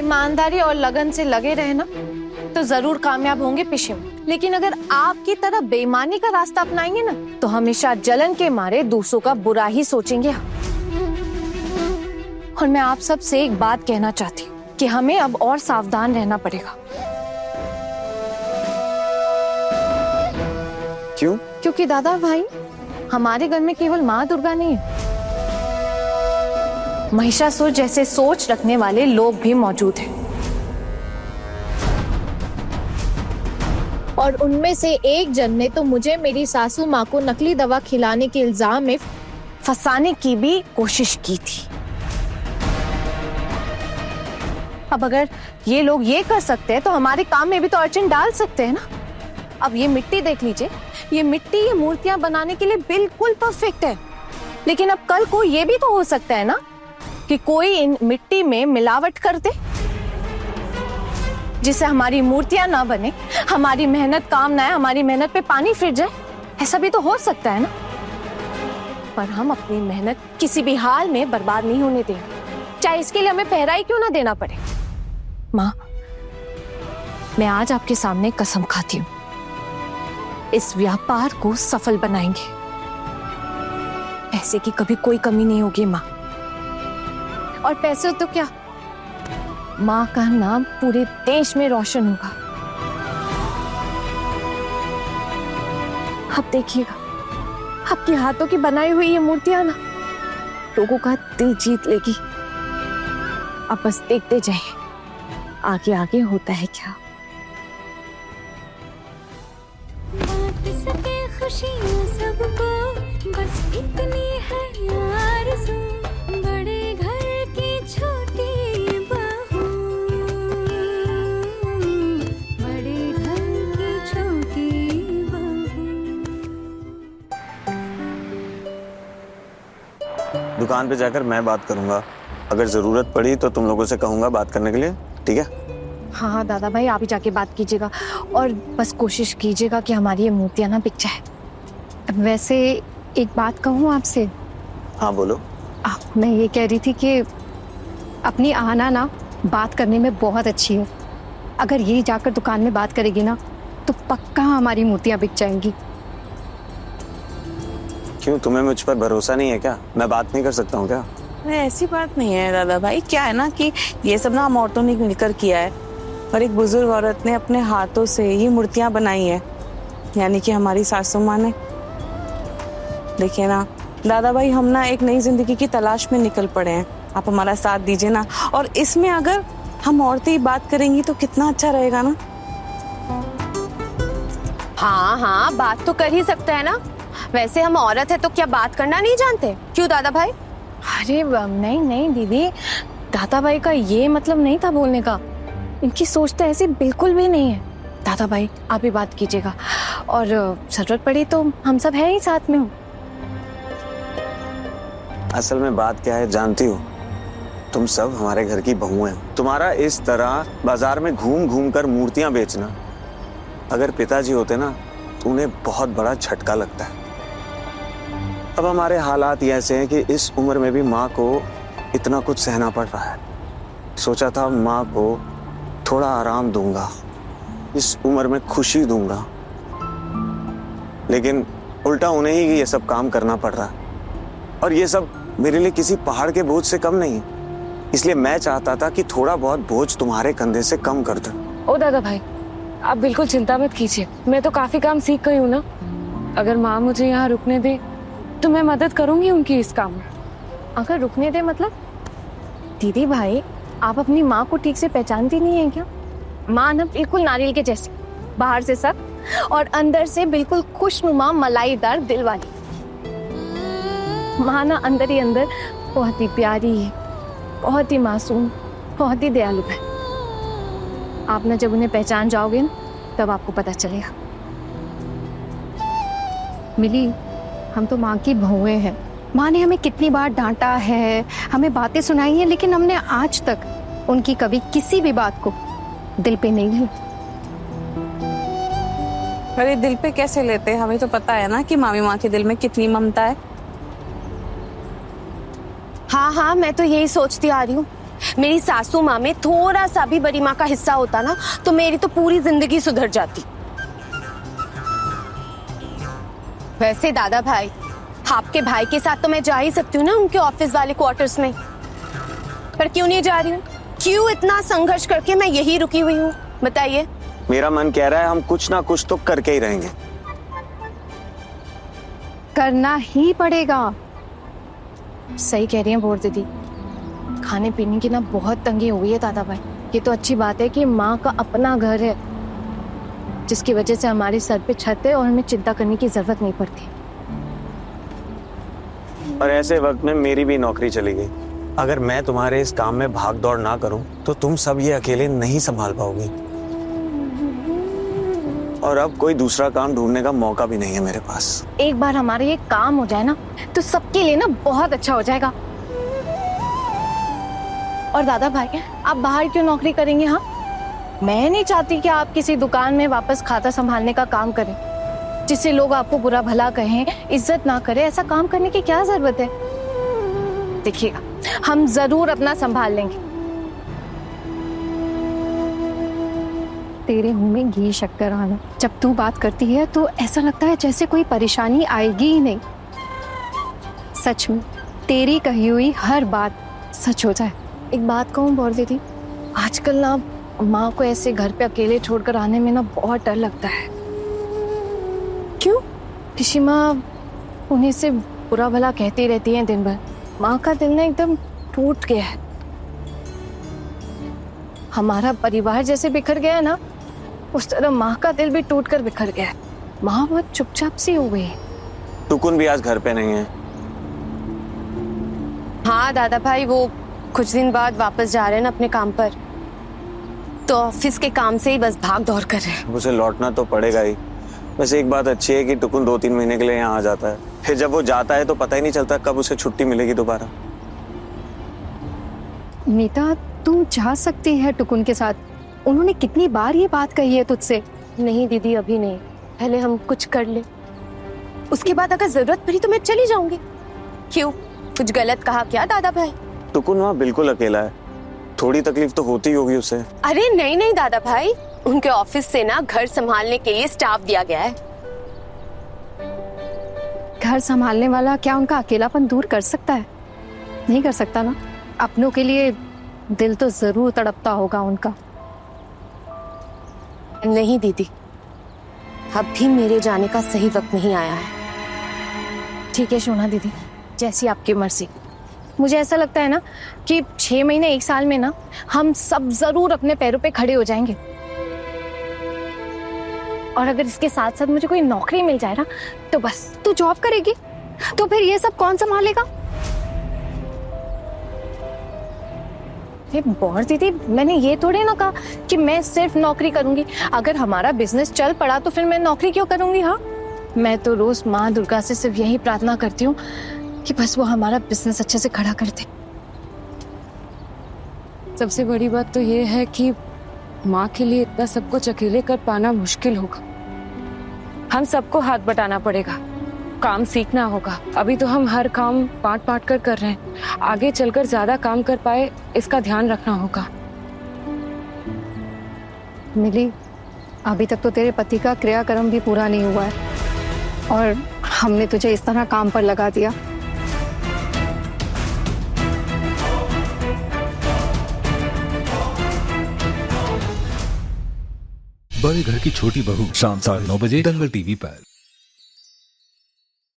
ईमानदारी और लगन से लगे रहे ना तो जरूर कामयाब होंगे पेशे में। लेकिन अगर आपकी तरह बेईमानी का रास्ता अपनाएंगे ना तो हमेशा जलन के मारे दूसरों का बुरा ही सोचेंगे। और मैं आप सब से एक बात कहना चाहती हूँ कि हमें अब और सावधान रहना पड़ेगा। क्यों? क्योंकि दादा भाई, हमारे घर में केवल माँ दुर्गा नहीं है, महिषासुर जैसे सोच रखने वाले लोग भी मौजूद हैं। और उनमें से एक जन ने तो मुझे मेरी सासू माँ को नकली दवा खिलाने के इल्जाम में फंसाने की भी कोशिश की थी। अब अगर ये लोग ये कर सकते हैं तो हमारे काम में भी तो अड़चन डाल सकते हैं ना। अब ये मिट्टी देख लीजिए, ये मिट्टी ये मूर्तियां बनाने के लिए बिल्कुल परफेक्ट है, लेकिन अब कल को ये भी तो हो सकता है ना कि कोई इन मिट्टी में मिलावट कर दे जिससे हमारी मूर्तियां ना बने, हमारी मेहनत काम ना आए, हमारी मेहनत पे पानी फिर जाए। ऐसा भी तो हो सकता है ना। पर हम अपनी मेहनत किसी भी हाल में बर्बाद नहीं होने देंगे, चाहे इसके लिए हमें पहरा ही क्यों ना देना पड़े। माँ, मैं आज आपके सामने कसम खाती हूँ, इस व्यापार को सफल बनाएंगे। पैसे की कभी कोई कमी नहीं होगी माँ। और पैसे तो क्या, माँ का नाम पूरे देश में रोशन होगा। अब देखिएगा, आपके हाथों की बनाई हुई ये मूर्तियां ना लोगों का दिल जीत लेगी। अब बस देखते जाइए आगे आगे होता है क्या। सके खुशियाँ सबको, बस इतनी है आरज़ू, बड़े घर की छोटी बहू, बड़े घर की छोटी बहू। दुकान पे जाकर मैं बात करूंगा, अगर जरूरत पड़ी तो तुम लोगों से कहूंगा बात करने के लिए, ठीक है? हाँ दादा भाई, आप ही जाके बात कीजिएगा और बस कोशिश कीजिएगा कि हमारी ये मूर्तियां ना बिक जाए। वैसे एक बात कहूँ आपसे? हाँ बोलो। मैं ये कह रही थी कि अपनी आना ना बात करने में बहुत अच्छी है। अगर ये जाकर दुकान में बात करेगी ना तो पक्का हमारी मूर्तियां बिक जाएंगी। क्यों, तुम्हें मुझ पर भरोसा नहीं है क्या? मैं बात नहीं कर सकता हूँ क्या? ऐसी बात नहीं है दादा भाई। क्या है ना कि ये सब ना हम औरतों ने मिलकर किया है और एक बुजुर्ग औरत ने अपने हाथों से ये मूर्तियां बनाई है, यानी कि हमारी सासू माँ ने। देखिए ना दादा भाई, हम ना एक नई जिंदगी की तलाश में निकल पड़े हैं। आप हमारा साथ दीजिए ना, और इसमें अगर हम औरतें ही बात करेंगी तो कितना अच्छा रहेगा ना। हाँ हाँ, बात तो कर ही सकते हैं ना। वैसे हम औरत है तो क्या बात करना नहीं जानते? क्यों दादा भाई? अरे नहीं नहीं दीदी, दादा भाई का ये मतलब नहीं था बोलने का। इनकी सोच तो ऐसी बिल्कुल भी नहीं है। दादा भाई आप ही बात कीजिएगा, और जरूरत पड़ी तो हम सब हैं ही साथ में। हो असल में बात क्या है जानती हो? तुम सब हमारे घर की बहू हैं। तुम्हारा इस तरह बाजार में घूम घूम कर मूर्तियां बेचना, अगर पिताजी होते ना तो उन्हें बहुत बड़ा झटका लगता है। अब हमारे हालात ये ऐसे हैं कि इस उम्र में भी माँ को इतना कुछ सहना पड़ रहा है। सोचा था माँ को थोड़ा आराम दूंगा, इस उम्र में खुशी दूंगा, लेकिन उल्टा उन्हें ही ये सब काम करना पड़ रहा है। और ये सब मेरे लिए किसी पहाड़ के बोझ से कम नहीं। इसलिए मैं चाहता था कि थोड़ा बहुत बोझ तुम्हारे कंधे से कम कर दूं। ओ दादा भाई, आप बिल्कुल चिंता मत कीजिए। मैं तो काफी काम सीख गई हूँ ना। अगर माँ मुझे यहाँ रुकने दे तो मैं मदद करूंगी उनकी इस काम में। अगर रुकने दे मतलब? दीदी भाई, आप अपनी माँ को ठीक से पहचानती नहीं है क्या? माँ ना बिल्कुल नारियल के जैसी, बाहर से सख्त और अंदर से बिल्कुल खुशनुमा मलाईदार दिल वाली। माँ ना अंदर ही अंदर बहुत ही प्यारी है, बहुत ही मासूम, बहुत ही दयालु है। आप ना जब उन्हें पहचान जाओगे ना तब आपको पता चलेगा। मिली, हम तो माँ की बहुएं हैं। माँ ने हमें कितनी बार डांटा है, हमें बातें सुनाई हैं, लेकिन हमने आज तक उनकी कभी किसी भी बात को दिल पे नहीं ली। अरे दिल पे कैसे लेते हैं? हमें तो पता है ना कि मामी माँ के दिल में कितनी ममता है। हाँ हाँ, मैं तो यही सोचती आ रही हूँ। मेरी सासू माँ में थोड़ा सा भी बड़ी माँ का हिस्सा होता ना तो मेरी तो पूरी जिंदगी सुधर जाती। वैसे दादा भाई, आपके भाई के साथ तो मैं जा ही सकती हूँ ना उनके ऑफिस वाले क्वार्टर्स में, पर क्यों नहीं जा रही हूँ? क्यों इतना संघर्ष करके मैं यही रुकी हुई हूँ, बताइए। मेरा मन कह रहा है हम कुछ ना कुछ तो करके ही रहेंगे। करना ही पड़ेगा। सही कह रही हैं बोर दीदी, खाने पीने की ना बहुत तंगी हुई है दादा भाई। ये तो अच्छी बात है कि माँ का अपना घर है जिसकी वजह से हमारे सर पे छत है और हमें चिंता करने की जरूरत नहीं पड़ती। और ऐसे वक्त में मेरी भी नौकरी चली गई। अगर मैं तुम्हारे इस काम में भाग दौड़ ना करूं तो तुम सब ये अकेले नहीं संभाल पाओगी, और अब कोई दूसरा काम ढूंढने का मौका भी नहीं है मेरे पास। एक बार हमारा ये काम हो जाए ना तो सबके लिए ना बहुत अच्छा हो जाएगा। और दादा भाई, आप बाहर क्यों नौकरी करेंगे? हाँ, मैं नहीं चाहती कि आप किसी दुकान में वापस खाता संभालने का काम करें जिससे लोग आपको बुरा भला कहें, इज्जत ना करें। ऐसा काम करने की क्या जरूरत है? देखिएगा, हम जरूर अपना संभाल लेंगे। तेरे मुंह में घी शक्कर आना। जब तू बात करती है तो ऐसा लगता है जैसे कोई परेशानी आएगी ही नहीं। सच में तेरी कही हुई हर बात सच हो जाए। एक बात कहूँ बोर दीदी, आजकल ना माँ को ऐसे घर पे अकेले छोड़कर आने में ना बहुत डर लगता है। क्यों? ऋषि माँ उन्हें से बुरा भला कहती रहती हैं दिन भर। माँ का दिल ना एकदम टूट गया है। हमारा परिवार जैसे बिखर गया है ना, उस तरह माँ का दिल भी टूट कर बिखर गया है। माँ बहुत चुपचाप सी हो गई है। टुकुन भी आज घर पे नहीं है। हाँ दादा भाई, वो कुछ दिन बाद वापस जा रहे हैं ना अपने काम पर, तो ऑफिस के काम से ही बस भाग दौड़ कर रहे हैं। उसे लौटना तो पड़ेगा ही। वैसे एक बात अच्छी है कि टुकुन 2-3 महीने के लिए यहाँ आ जाता है, फिर जब वो जाता है तो पता ही नहीं चलता कब उसे छुट्टी मिलेगी दोबारा। मीता, तुम जा सकती है टुकुन के साथ। उन्होंने कितनी बार ये बात कही है तुझसे। नहीं दीदी, अभी नहीं, पहले हम कुछ कर ले, उसके बाद अगर जरूरत पड़ी तो मैं चली जाऊंगी। क्यों, कुछ गलत कहा क्या दादा भाई? टुकुन वहाँ बिल्कुल अकेला है, थोड़ी तकलीफ तो होती होगी उसे। अरे नहीं नहीं दादा भाई, उनके ऑफिस से ना घर संभालने के लिए स्टाफ दिया गया है। घर संभालने वाला क्या उनका अकेलापन दूर कर सकता है? नहीं कर सकता ना। अपनों के लिए दिल तो जरूर तड़पता होगा उनका। नहीं दीदी, अब भी मेरे जाने का सही वक्त नहीं आया है। ठीक है शोना दीदी, जैसी आपकी मर्जी। मुझे ऐसा लगता है ना कि 6 महीने 1 साल में ना हम सब जरूर अपने पैरों पे खड़े हो जाएंगे। और अगर इसके साथ साथ मुझे कोई नौकरी मिल जाए ना तो बस। तू जॉब करेगी तो फिर ये सब कौन संभालेगा? बौर दीदी, मैंने ये थोड़ी ना कहा कि मैं सिर्फ नौकरी करूंगी। अगर हमारा बिजनेस चल पड़ा तो फिर मैं नौकरी क्यों करूंगी? हाँ, मैं तो रोज माँ दुर्गा से सिर्फ यही प्रार्थना करती हूँ कि बस वो हमारा बिजनेस अच्छे से खड़ा कर दे। सबसे बड़ी बात तो ये है कि माँ के लिए इतना सब कुछ अकेले कर पाना मुश्किल होगा। हम सबको हाथ बटाना पड़ेगा, काम सीखना होगा। अभी तो हम हर काम बांट कर रहे हैं, आगे चलकर ज्यादा काम कर पाए इसका ध्यान रखना होगा। मिली, अभी तक तो तेरे पति का क्रियाक्रम भी पूरा नहीं हुआ है और हमने तुझे इस तरह काम पर लगा दिया। बड़े घर की छोटी बहू शाम 9:30 बजे दंगल टीवी पर।